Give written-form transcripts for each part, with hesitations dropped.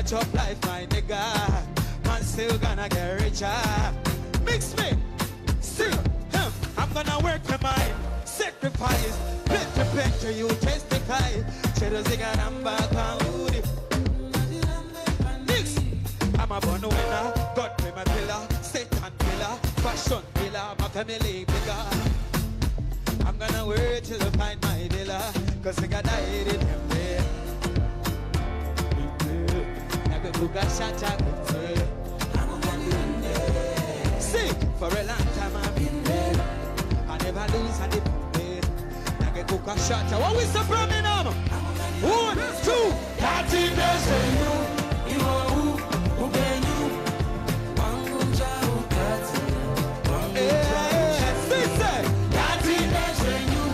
chop life, my nigga. Man still gonna get richer. Mix me, see him. I'm gonna work for mine. Sacrifice, picture, you testify. Cheddar zigga number pound. Mix. I'm a born winner, God be my pillar, Satan pillar, fashion pillar, my family bigger. I'm gonna work till I find my villa, cause I got died in him there. Never book a shot at me. See, for a long time I've been there. I never lose and dip there. Never book a shot at. What we say Birmingham? 1, 2, 30 days in you. You are who can you? Wangunja ukati. See, say, 30 days in you.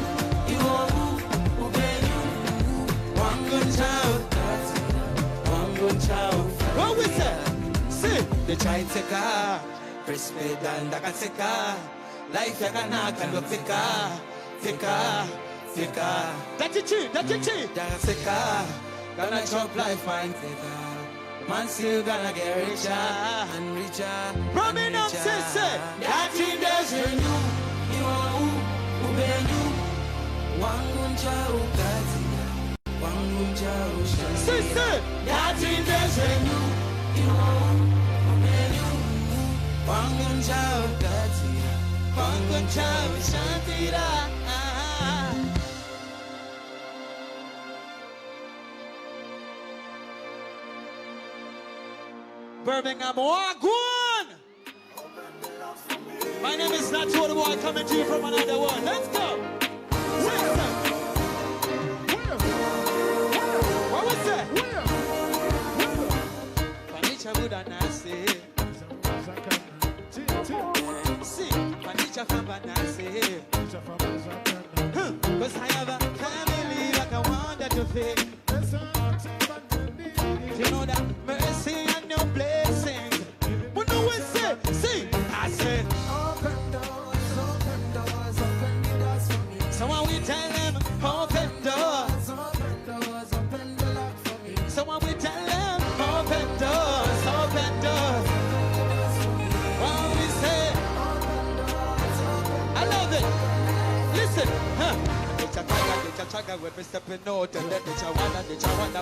You are who can you? Wangunja ukati. Wangunja ukati. What we say? See, they try to take her. Press pedal, da can take her. Life ya kana can look thicker. That's it, that's it. Gonna chop life, fine thicker. Man still gonna get richer and richer. Birmingham says, that in there's in you are who ben you. Wangunja ukati, wangunja usha. Sister, that in there's in you are who ben you. Wangunja ukati, wangunja usha. Birmingham, Wagwan! My name is Nutty, the boy coming to you from another one. Let's go! What was that? Panicha Buddha Nasi. See, Panicha Fambanasi. Cause I have a family like I wanted to feel. You know that mercy and your blessings. But no one say, see, I said, open doors, open doors, open the doors for me. So when we tell them, open doors, open doors, open the lock for me. So when we tell them, open doors, open doors. When we say, open doors, I love it. Listen, Chaga when we stepping out and then the chawana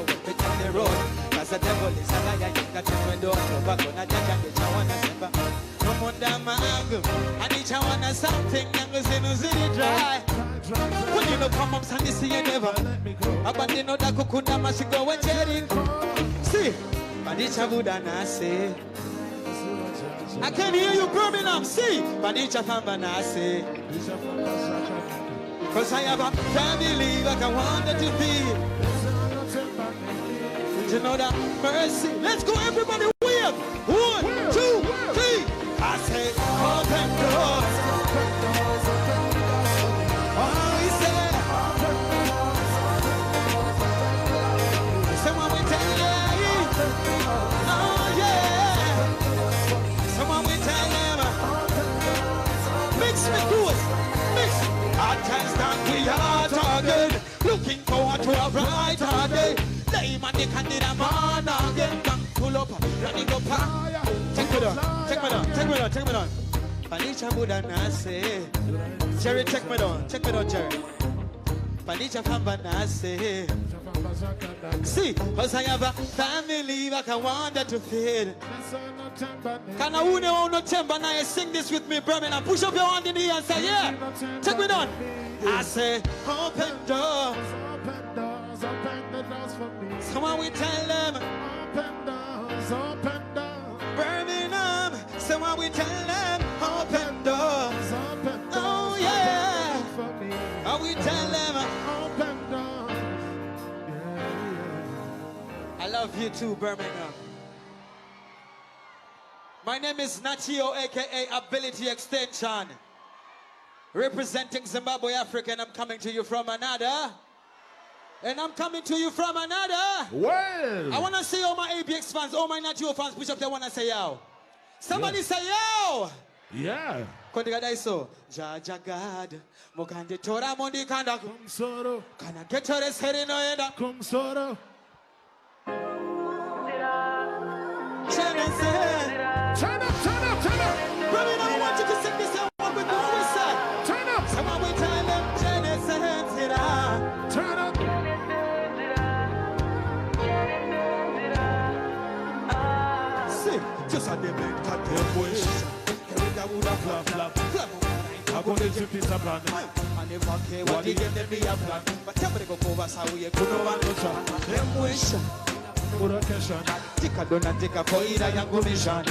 when we take the road. Cause the devil is a liar, you got to window no back on a judge and the chawana semba. No wonder my angle. And the chawana something young is in the city dry. When you know come up and see you never. Abandon no da kukunda masigo when cherry. See, Panicha Budana say. I can hear you Birmingham, see, Panicha Fambana say. Cause I have a family like I wanted to be. You know that mercy. Let's go everybody wave. 1, 2, 3. I say open doors. Oh, he said someone will tell you. Oh yeah. Someone will tell them. Mix me good. Mix. At times that we are target, looking forward to a brighter day. Lame and the candidate man again. Pull up, running up. Take me down. Panicha Buddha Nase. Jerry, take me down, Jerry. Panicha Famba Nase. See, cause I have a family like I wanted to feed. Can I win no temper now? Sing this with me, Birmingham. Push up your hand in the air and say, yeah. Take me down. I say, open doors. Open doors, open the doors for me. Someone we tell them, open doors, open doors. Birmingham, someone we tell them, open doors, open doors. Oh yeah. And we tell them, open doors. I love you too, Birmingham. My name is Nutty, aka Ability Extension. Representing Zimbabwe, Africa, and I'm coming to you from another. Well. I want to see all my ABX fans, all my Nutty fans, push up there, want to say yo. Somebody say yo. Yeah. Kondigada iso. Jaja God. Mokande tora mondi kanda. Kana getore sereno eda. Kumsoro. Turn up, turn up, turn up. Birmingham, I want you to sing this one with the whistle. Turn up. Someone we tell them, turn up. See, just a them and cut their voice. Every would have flap. I'm going to piece of plan. I never care what they get them be a plan. But tell me to go over how we could no one no try. Them wish. Put a question. Take a donut, take a for either young commission.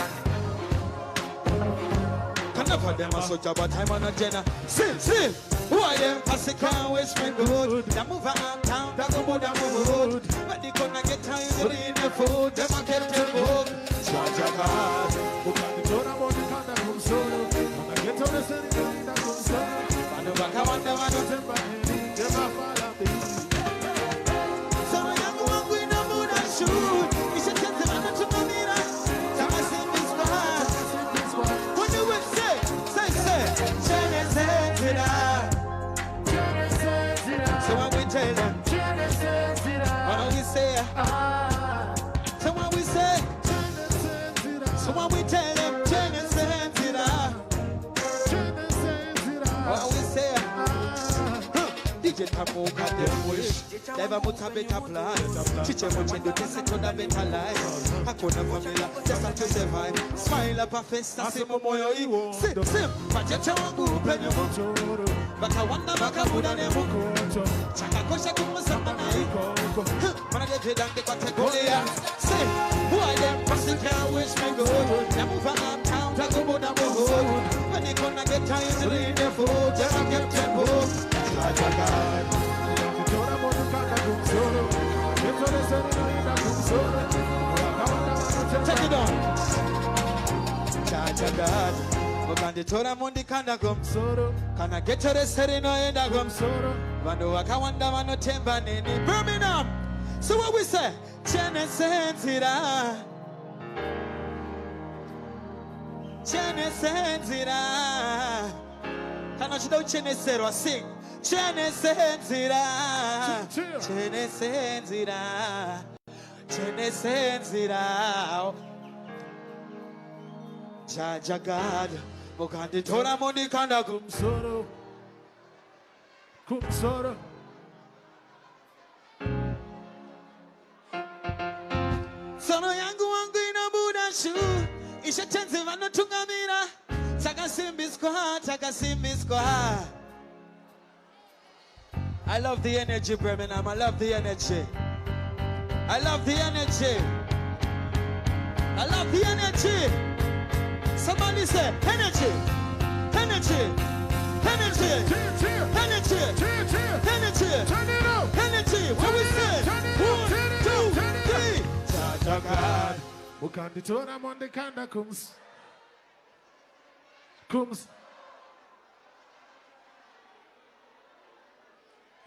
Can never them a soldier, but I'm on a jenna. See. Who are them? Pass the car, West Spring Road. They move around town, they go down the road. But they gonna get tired in the food. Them a get them home. Charge a card. Who can be told about the car that comes solo? When I get on the city, that comes solo. I know back, I want them, I don't temper him. Them a fall of me. So I am going with no mood and shoot. You should tell them I'm not to my mirror. Time I see this one. What do we say? Say, so when we tell them, what do we say? So when we say, so when we tell them, what we say? DJ Tapo got them wish. Never put a better plan. Teach them what you do to set on a better life. I couldn't familiar, just have to survive. Smile up a face, I see Momoyo Iwo. Sim, but you can't go open your mouth. But I wonder back a good on your mouth. Chaka Kosha Kumusama. Man, I get down the category. Say, who are them? Passing can't wish me good. They move around town, they go down the road. When they gonna get tired to leave their food, they don't get them home. Take it on. Chacha God. Mukandi tora mundi kanda gumsoro. Kana get to the city no enda gumsoro. Vando wakawanda mano temba nini. Birmingham. So what we say? Chene sentira. Chene sentira. Kana chido chene sero sing. Chene sentira. Chene sentira. Chene sentira. Jaja God, Mukandi tora mundi kanda kumsoro, kumsoro. Sono yangu wangu ina buda shu, isha tenze vano tungamira, taka simbiskwa. I love the energy, Birmingham. I love the energy. I love the energy. I love the energy. Somebody say energy, energy, energy, energy, energy, turn it up, energy. What we say? 1, 2, 3. Jaja God, Mukandi tora mundi kanda kums.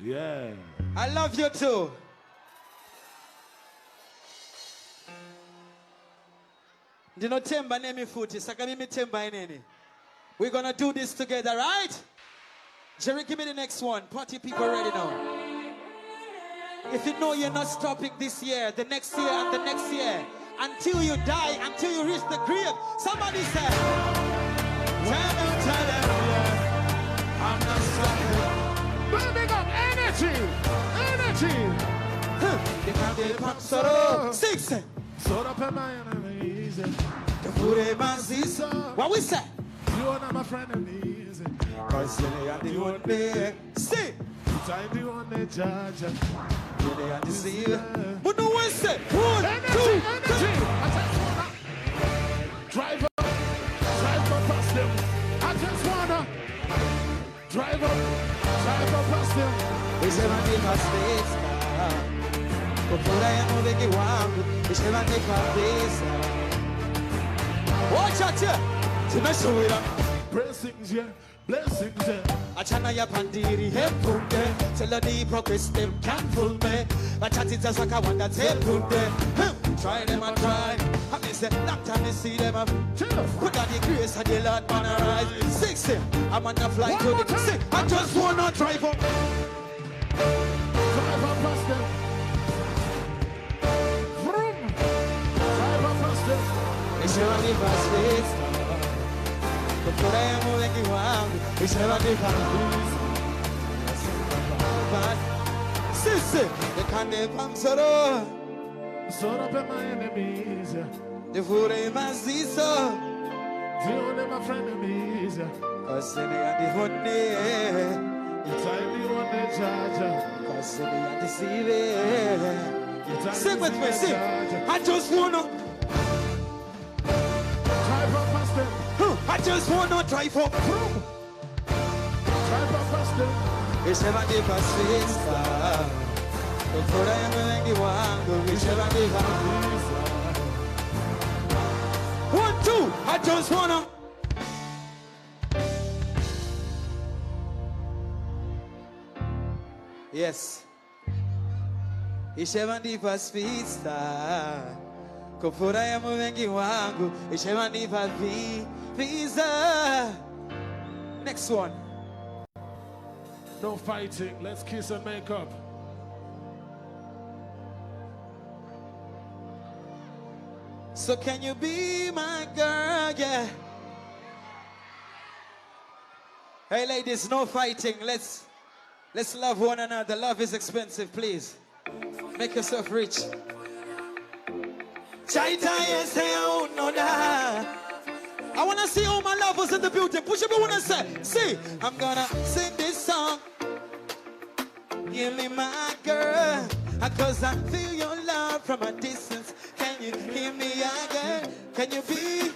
Yeah. I love you too. Dino temba nemi futi, sakamimi temba eneni. We're gonna do this together, right? Jerry, give me the next one. Party people ready now. If you know you're not stopping this year, the next year and the next year, until you die, until you reach the grave, somebody say, tell them, I'm not stopping. Building up energy. They can't be pop solo. 6. Sora per my enemies. What we say? You are not my friend enemies. Cause you are the one day. See. I'm the one that judge. You are the see. But no one say. 1, 2, 3. Drive up past them. I just wanna drive up past them. We say I need my space now. Watch out here. Blessings, yeah. Blessings, yeah. Achana ya pandiri hepunde. Tell the progress them can't fool me. But chat it as like I want that hepunde. Try them and try. I miss it. Long time they see them up. Put on the grace of the Lord man arise. 6. I'm on the flight to the 6. I just wanna drive up. Drive up past them. nipa sweet. Kufurahi wengi wangu, ishema nipa Sisi, dekane pamsoro. Sort up my enemies. The fure mazizo. Deal with my frenemies. Cause they are the honey. You tell me what they charge. Cause they are deceiving. Sing with me, sing. I just wanna drive up past them. I just wanna drive up. Drive up past them. It's never the past star. Before I am wengi wangu, it's never the past. 1, 2, I just wanna. Yes. Ishema ndipa spitsta. Kufura ya mwengi wangu. Ishema ndipa visa. Next one. No fighting. Let's kiss and make up. So can you be my girl? Yeah. Hey ladies, no fighting. Let's love one another. Love is expensive, please. Make yourself rich. I want to see all my lovers in the building. Push up, I want to say. See, I'm gonna sing this song. Give me my girl. Cause I feel your love from a distance. Can you hear me again? Can you be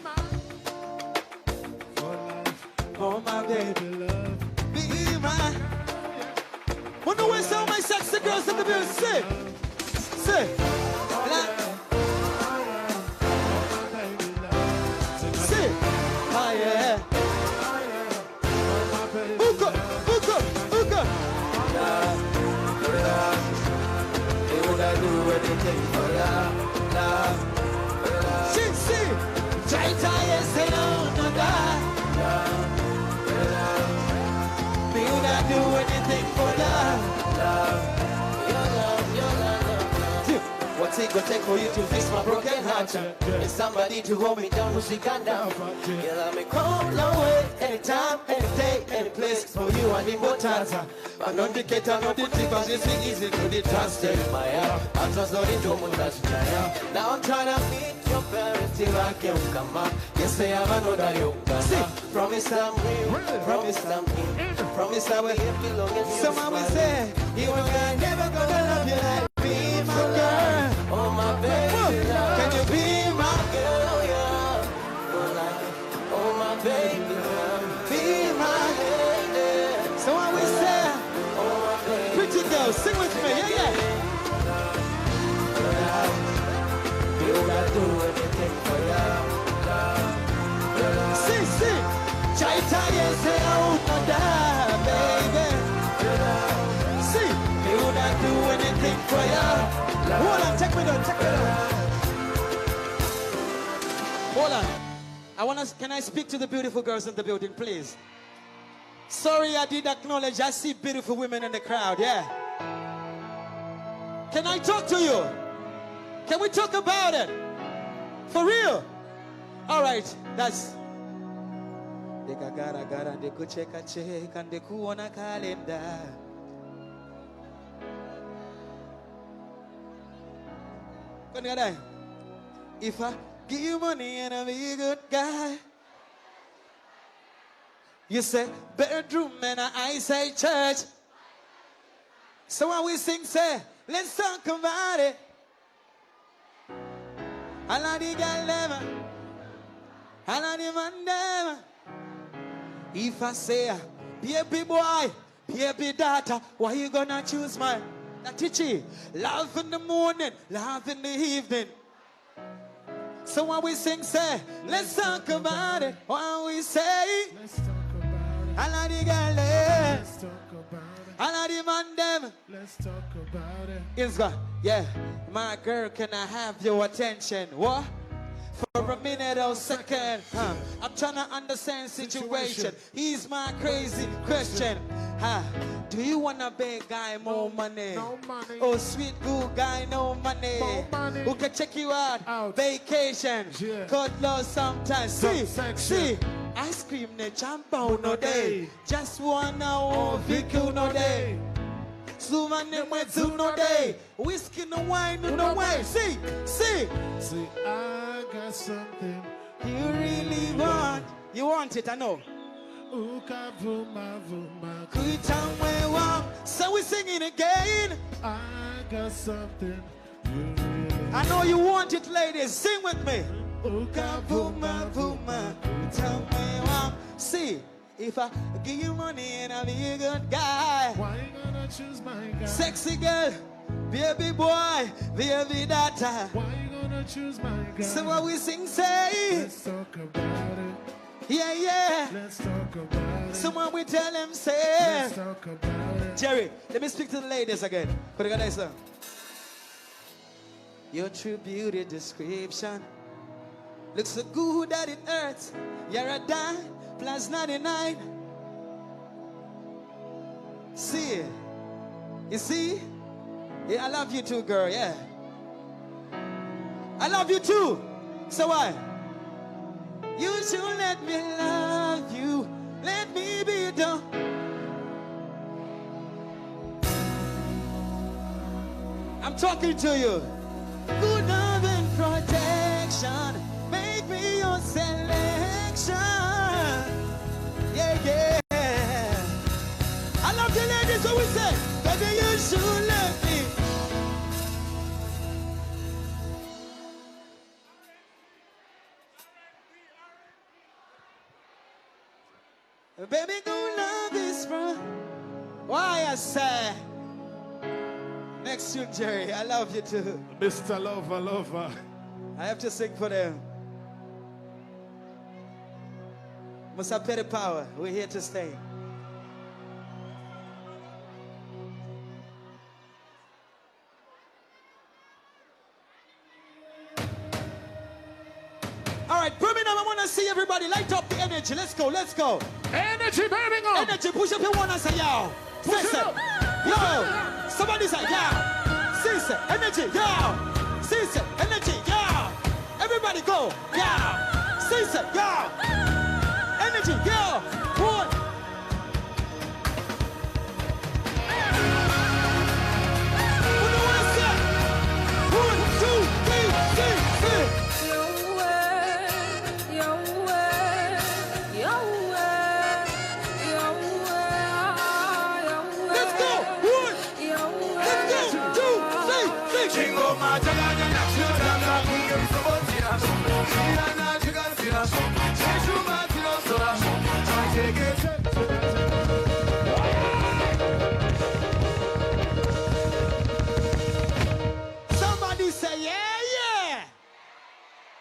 oh my baby love? Be my. Wanna where's all my sexy girls in the building? Say, say, say, oh yeah. Uka, uka, uka. They would I do anything for love, love. Sing, sing. Try, yes, they don't know that. We would I do anything for love, love. Your love, your love, love. What's it gonna take for you to fix my broken heart? It's somebody to hold me down, who she got down. You let me come long way, anytime, any day, any place. For you, I need more time. But not the cat, not the tip, but it's easy to be trusted. My heart, I trust not into much. Now I'm trying to meet your parents till I can come up. Yes, they have another you. Promise I'm real, promise I'm in, promise I will belong in you. Someone will say, you and never gonna love you like be my girl. Oh my baby, can you be my girl? Yeah. Oh my baby, be my lady. Someone will say, pretty girl, sing with me, yeah, yeah. You gotta do anything for love, love. Sing, sing. Try, yes, say, oh, baby. Sing. You gotta do anything for love. Hold on, check me down, check me down. Hold on. Can I speak to the beautiful girls in the building, please? Sorry, I did acknowledge. I see beautiful women in the crowd, yeah. Can I talk to you? Can we talk about it? For real? All right, that's. They could check a check and they could on a calendar. If I give you money and I'm a good guy, you say bedroom and I say church. So when we sing, say, let's talk about it. I like the girl never. I like the man never. If I say, baby boy, baby daughter, why you gonna choose my Nutty? Love in the morning, love in the evening. So when we sing, say, let's talk about it. When we say, Let's talk about it. I like the girl there. Let's talk about it. I like the man them. Let's talk about it. It's got, yeah, my girl, can I have your attention? What? For a minute or second, I'm trying to understand situation. Here's my crazy question. Do you wanna pay guy more money? No money. Oh, sweet good guy, no money. More money. Who can check you out? Vacation. Yeah. Cut low sometimes. See, Subsection. ice cream ne jump out no day. Just wanna oh, vehicle no day. Suman ne mwetu no day. Whiskey no wine no way. See, See, I got something. you really want. You want it, I know. Uka vuma vuma. Good time we want. So we singing again. I got something. You really I know you want it, ladies. Sing with me. Uka vuma vuma. Tell me what. See, if I give you money and I be a good guy, Why you gonna choose my guy? sexy girl, baby boy, baby daughter. Why you gonna choose my guy? So what we sing, say, Let's talk about it. yeah, yeah. Let's talk about it. So what we tell him, say, Let's talk about it. Jerry, let me speak to the ladies again. Put it nice. Your true beauty description looks so good that it hurts. You're a dime plus 99. See, you see? Yeah, I love you too, girl. Yeah, I love you too. So why? You should let me love you. Let me be done. I'm talking to you. Good love and protection. Make me your selection. Yeah, yeah. I love the ladies, what we say. Baby, you should let me. Baby, good love is from. Why I say. Next tune, Jerry. I love you too. Mr. Lover, lover. I have to sing for them. Must Petty Power. We're here to stay. All right, Birmingham, I want to see everybody light up the energy. Let's go, let's go. Energy, Birmingham. Energy, push up your one and say, yo. Push it Say, up. yo. Somebody say, yo. See, say, energy, yo. See, say, energy, yo. Everybody go, yo. See, say, yo. Energy, yo. One. Who know what I said? 1, 2, 3, 4. Let's go. 1, let's go. 2, 3, 4. Somebody say, yeah, yeah.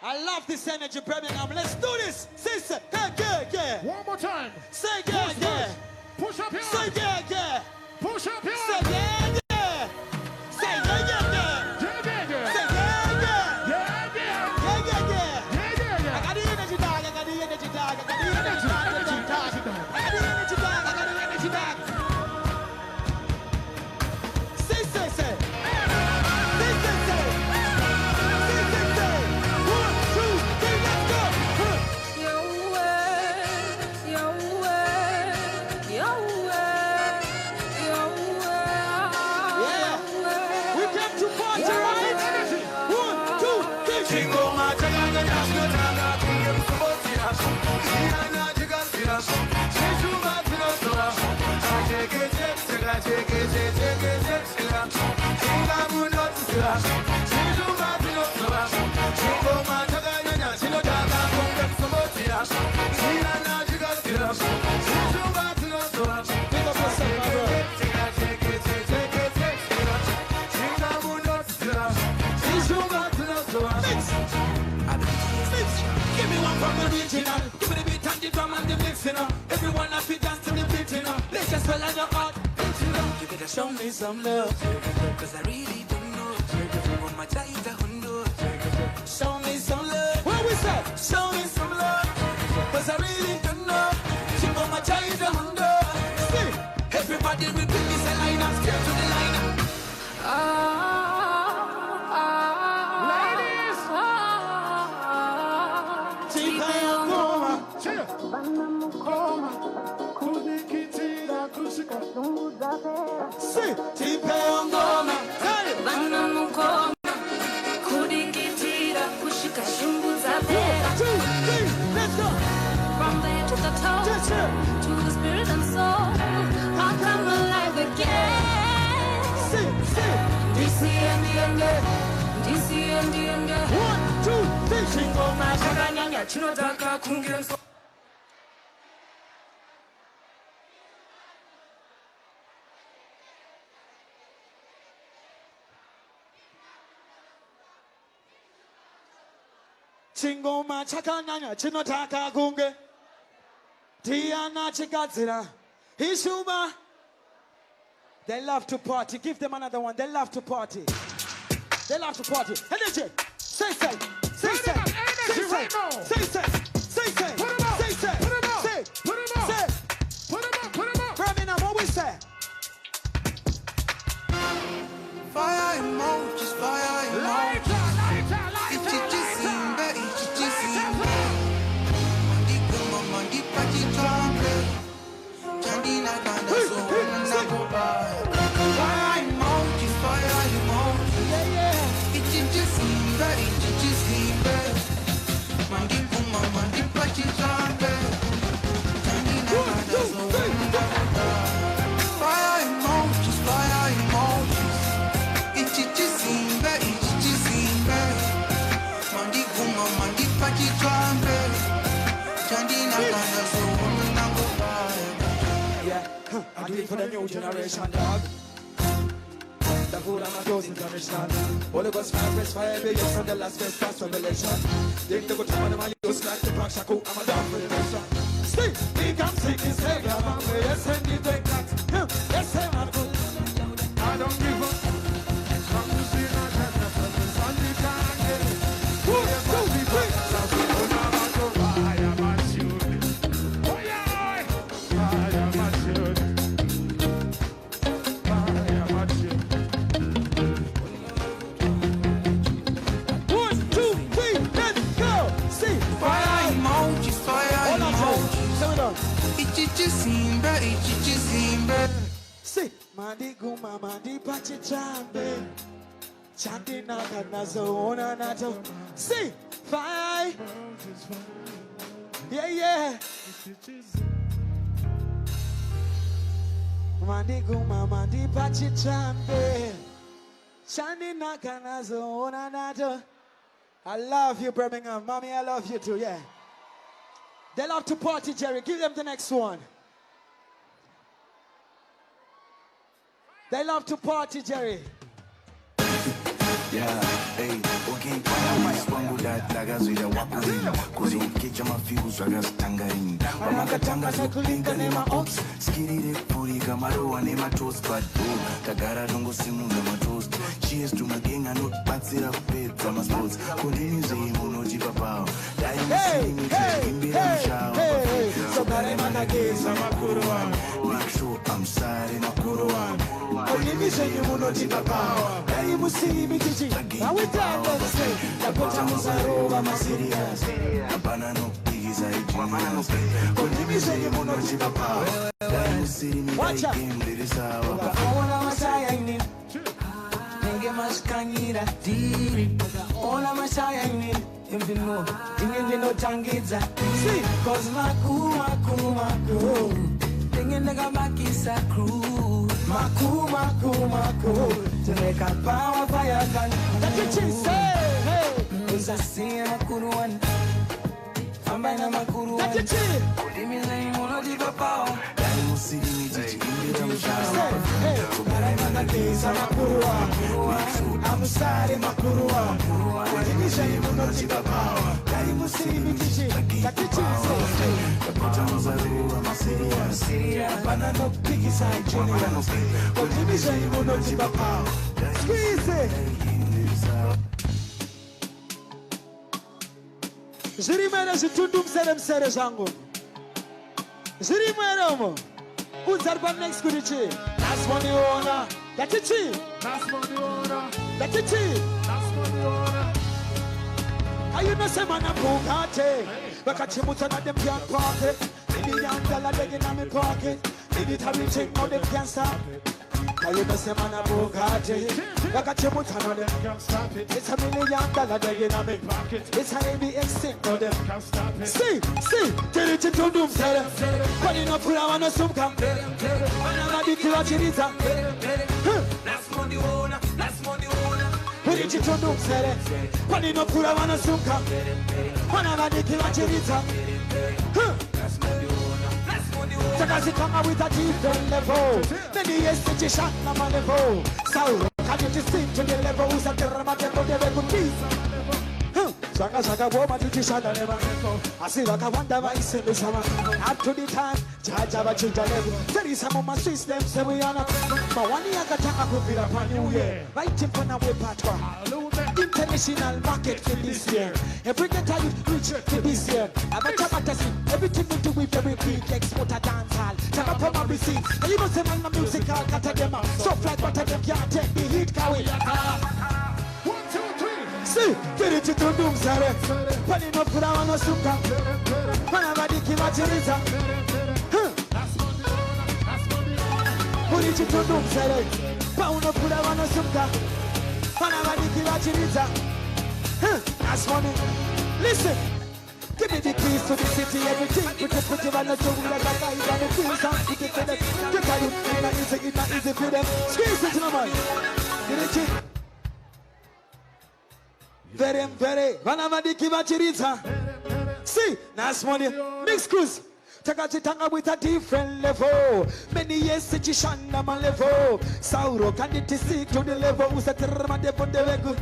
I love this energy, Birmingham. Let's do this. Say, say, yeah, yeah, yeah. One more time. Say, yeah, yeah. Push up your Say, arms. yeah, yeah. Push up your Say, arms. yeah, yeah. Say, yeah, yeah, yeah. Yeah, yeah, yeah. Say, yeah, yeah. Yeah, yeah. Yeah, yeah, yeah. Yeah, yeah, I yeah. got the energy, dog. I got the energy, dog. I got the energy, dog. I got the energy, dog. I got the energy, dog. I got the energy, dog. Say, say, say. Say, say, say. Say, say, say. 1, 2, 3, let's go. Yeah. We came to party, right? 1, 2, 3. Pick up yourself, my bro. Mix. Mix. Give me one from the original. Give me the beat and the drum and the mix, you know. Everyone have to dance to the beat, you know. Let's just swell on your heart, you know. You better show me some love, cause I really don't know. On my tight, show me some love. What we say? Show me some love, cause I really don't know. She on my tight, see. Everybody repeat. See, tipe ongoma. Hey. Bana mukoma. Kudingitira kushika shumbu za vera. 1, 2, 3, let's go. From the head to the toe. That's it. To the spirit and soul. I'll come alive again. See. DC and the end. DC and the end. 1, 2, 3. Chingo mashaka nyanya chinotaka kungenso. Chingoma chakanyanya chinotaka kunge Tiana chikadzira Hishuma. They love to party. Give them another one. They love to party. They love to party. Energy. Say. Say. Say. Say. Say. Say. Say. Say. Put them up. Say. Say. Put them up. Say. Put them up. Say. Put them up. Put them up. Birmingham, what we say? Fire emojis, fire emojis. I do it for the new generation, dog. The food and my clothes international. Holy Ghost fire, press fire, big yes, and the last best past revelation. Think the good time of my use like the Prague Shaku, I'm a dog for the nation. Stay, we can sing this Savior, man, we yes, and the break that. Yes, I'm a good. I don't give up. Come to see my tender purpose on the target. 1, 2, 3. I am a shooting. Oh yeah, I am a shooting. I am a shooting. 1, 2, 3, let's go. See, Fire emojis, fire emojis. Say it on. Ichichi simba. See, mandi guma, mandi pachi chambe. Chanti naka nazo nato. See, fire. Yeah. Mandi guma, mandi pachi chambe. Chanti naka nazo nato. I love you, Birmingham. Mommy, I love you too, yeah. They love to party, Jerry. Give them the next one. They love to party, Jerry. Yeah, hey, okay, wangu dagazuya wakulima kuzikicha mafigu swagas tangarini wamakatanga sokulinga nema ox skirire purika marowa nema toast but tagara dongo simu na matoast cheers to magenga not batsira kupedza masports kundini zemu nojipa pao dai musimi imbira mshao so dare manageza makuruwa make sure I'm sorry makuruwa kundini zemu nojipa pao dai musimi now we down, let's say, la pota muzaroba ma serious. Abana no bigiza ijina. Kundimi zenye monojiba power. Watch out. Ona masaya ini. Nenge maskanyira diri. Ona masaya ini. Invino, ingeno tangiza. See, cause maku. Dinge nega makisa crew. Maku. To make a power fire gun. That's what she say. Hey. Uza siya makuruan. Ambana makuruan. That's what she. Kudimi zenye monojiba power. Dai musiri jiji imbira mshao. Hey. Kubarai manageza makuruan. I'm sorry makuruan. Kudimi zenye monojiba power. Dai musiri jiji. That's what she say. Kapota muzaruwa ma serious. Abana no piggy side junior. Kudimi zenye monojiba power. Squeeze it. Zirimere zitundum serem zangu. Zirimere mo. Unzarban next kudichi. That's money owner. That's it. That's money owner. That's it. That's money owner. Are you not saying man a Bugatti? Bakachimuta na dem can't park it. $1 million digging on me pocket. Did it everything, now them can't stop. Now you know say man a Bugatti. Like a Chibutan on them Can't stop it. It's $1 million they in a big pocket. It's a heavy extinct on them. Can't stop it. See, tell it to doom, say them. But you know put on a sum come. When I'm a big watch it is a. Last money owner, last money owner. Put it to doom, say them. But you know put on a sum come. When I'm a big watch it is a. Last money owner, last money owner. Because you come out with a different level. Many years since you shot on my level. So, can you just sing to the level? Who's a dramatic of the level? Shaka woman to shaka never. I see like I wonder why it's in the summer. Up to the time, charge of a children level. There is some of my system, say we are not. But one year got a good feel upon New Year. Right in front of way patwa. International market for this year. Every get I reach to this year. I'm a fantasy. Everything we do with very quick. Export a dance hall. Tell up on my receipt. And you must say man, my musical got a demo. So flat, but I can't take the heat. Kawi. 1, 2, 3. See, get it to doom, sir. Put it up, put on a suka. Whenever they give a chiriza. Put it to doom, sir. Pound up, put on a suka. Whenever they give a chiriza. That's money. Listen. Give me the keys to the city, everything. Put it on the jungle like a guy on the field. Put it to them. Get out of it, it's not easy for them. Squeeze it, my man. Get it, chick. Very. Whenever they give a chiriza. See, nice money. Mix cruise. Take a chitanga with a different level. Many years since you shine on my level. Sauro can it stick to the level. Who's a terma de put the level?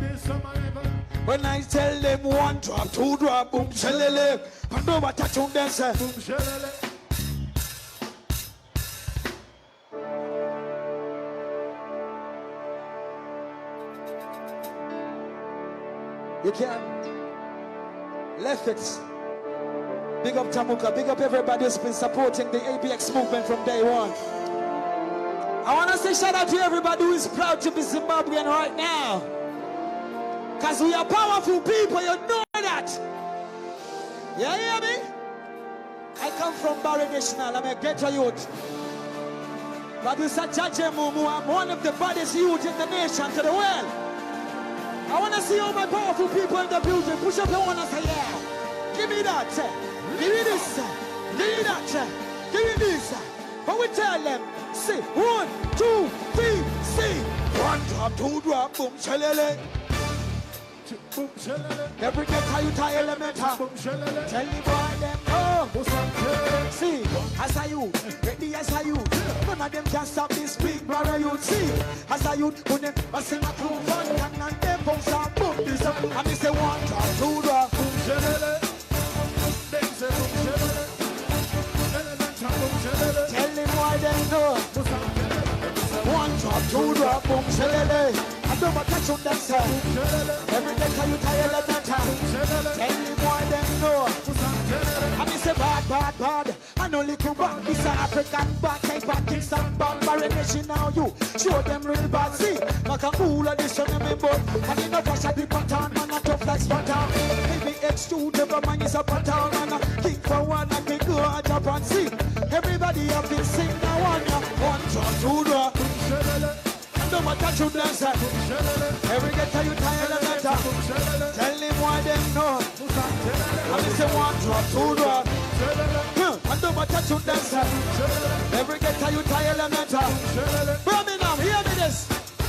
When I tell them 1 drop, 2 drop, boom, shelele. And over touch on them, sir. Boom, shelele. You can. Left it. Big up Tamuka. Big up everybody who's been supporting the ABX movement from day one. I want to say shout out to everybody who is proud to be Zimbabwean right now. Because we are powerful people, you know that. You hear me? I come from Barry National. I'm a ghetto youth. But with such a Mumu, I'm one of the baddest youth in the nation to the world. I want to see all my powerful people in the building. Push up your one and say, yeah. Give me that. Give me this. Give me that. Give me this. But we tell them, see, 1, 2, 3, see. 1 drop, 2 drop, boom, shalele. Boom, shelele. Every day you tie elemental. Boom, shelele. Tell me boy them oh. What's up, shelele? See, as a youth, ready as a youth. None of them can stop this big barrel youth. See, as a youth, when them sing a crew fun and them bounce and boom this up. And they say 1 drop, 2 drop. Boom, shelele. They say boom, shelele. Elemental, boom, shelele. Tell them why them know. What's up, shelele? 1 drop, 2 drop, boom shelele. I don't want to touch on them sir. Every day you tie elemental. Tell them why them know. I mean say bad. I know little bad. This is African bad. Take back in some barbarian nation now you. Show them real bad. See, like a fool of this on them boat. And in the rush of the pattern, man, a tough like Spartan. Maybe X2, never mind is a pattern. And a kick for one, and kick go a Japan. See, everybody have been sing now 1 drop, 2 drop. No matter to dance. Every get you tie elemental. Tell them why them know. I mean say 1 drop, 2 drop. And no matter to dance. Every get you tie elemental. Birmingham, hear me this.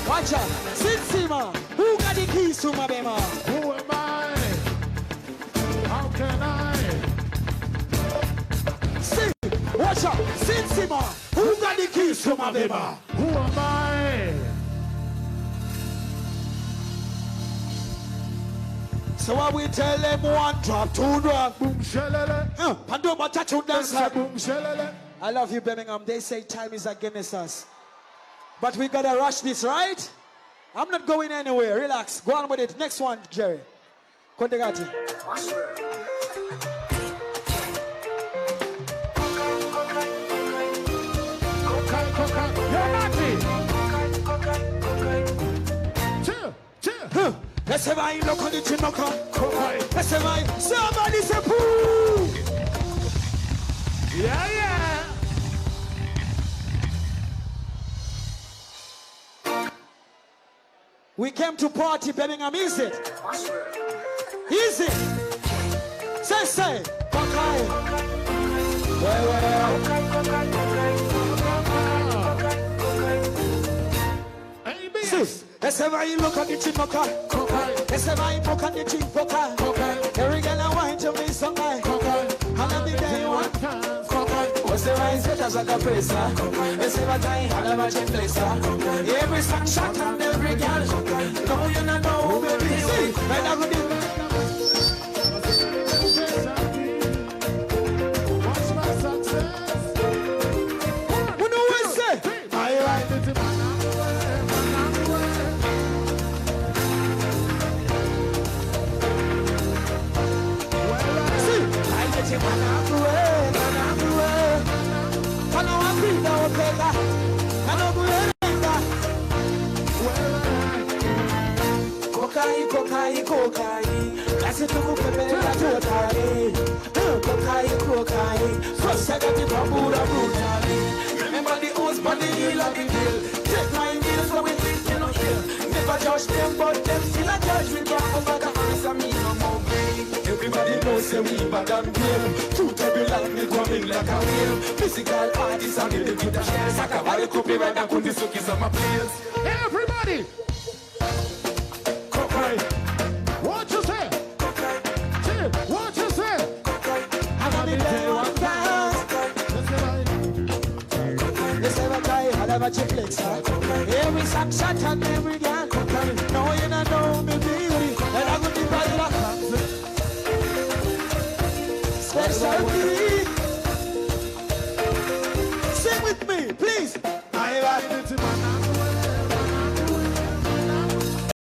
Watch out. Sinsima. Who got the keys to my bema? Who am I? How can I? See, watch out. Sinsima. Who got the keys to my bema? Who am I? So what we tell them 1 drop, 2 drop. Boom, shelele. And no matter to dance. Boom, shelele. I love you, Birmingham. They say time is against us. But we gotta rush this, right? I'm not going anywhere. Relax. Go on with it. Next one, Jerry. Kondegati. You're Nutty. Let's have I look on the chinoko. Let's have I. Somebody say poo. Yeah. We came to party, Birmingham, is it? Easy. Say. Okay. Well. See, that's why you look at the chin mocha. That's why you look at the chin mocha. Every girl I want to be some guy. And every day you want. What's the rise that as like a presser? It's every time I have a chin placer. Every song shot and every girl. No, you not know, baby. See, right now we do. What's my success? Who know what say? I ride it in my See, I get you man everywhere. I know I'm free now, Pega. I know I'm ready. Kokai. That's it to go for me. Kokai. First I got the Buddha brutally. Remember the host, but the heel of the kill. Take my heels so we think you know kill. Never judge them, but them still a judge. We can't over the answer me no more pain. Everybody knows say we bad and brave. Two table like me coming like a wave. Physical artists and the with a share. Sakabari copy right now, kundi suki sama players. everybody. Kokai. What you say? Chill, what you say? I'm gonna be there one time. This ever guy had ever chip legs. Every sack shot and every girl. No, you don't know me, baby. And I'm gonna be by the special beat. Sing with me, please. I ride it in my